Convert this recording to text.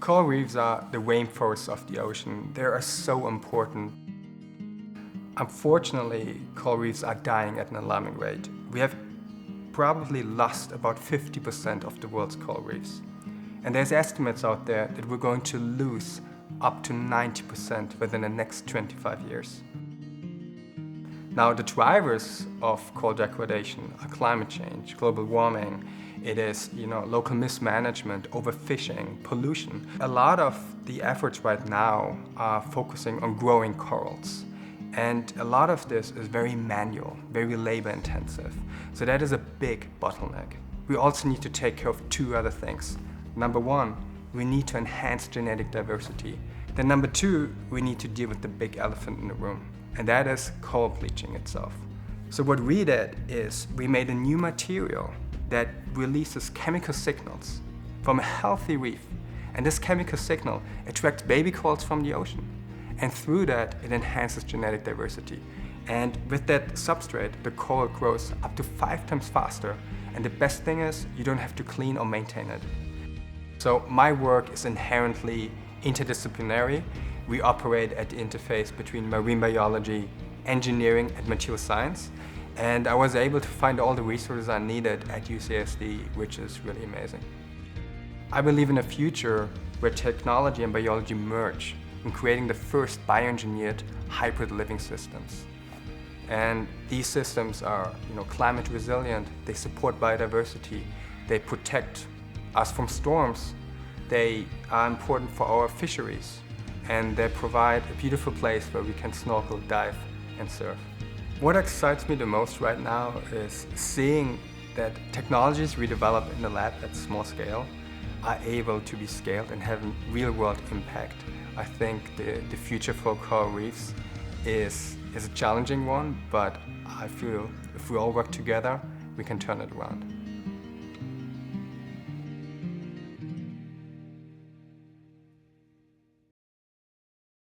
Coral reefs are the rainforests of the ocean. They are so important. Unfortunately, coral reefs are dying at an alarming rate. We have probably lost about 50% of the world's coral reefs. And there's estimates out there that we're going to lose up to 90% within the next 25 years. Now, the drivers of coral degradation are climate change, global warming, it is local mismanagement, overfishing, pollution. A lot of the efforts right now are focusing on growing corals. And a lot of this is very manual, very labor intensive. So that is a big bottleneck. We also need to take care of two other things. Number one, we need to enhance genetic diversity. Then number two, we need to deal with the big elephant in the room, and that is coral bleaching itself. So what we did is we made a new material that releases chemical signals from a healthy reef. And this chemical signal attracts baby corals from the ocean. And through that, it enhances genetic diversity. And with that substrate, the coral grows up to 5 times faster. And the best thing is, you don't have to clean or maintain it. So my work is inherently interdisciplinary. We operate at the interface between marine biology, engineering, and material science. And I was able to find all the resources I needed at UCSD, which is really amazing. I believe in a future where technology and biology merge in creating the first bioengineered hybrid living systems. And these systems are climate resilient, they support biodiversity, they protect us from storms, they are important for our fisheries, and they provide a beautiful place where we can snorkel, dive, and surf. What excites me the most right now is seeing that technologies we develop in the lab at small scale are able to be scaled and have a real-world impact. I think the future for coral reefs is a challenging one, but I feel if we all work together, we can turn it around.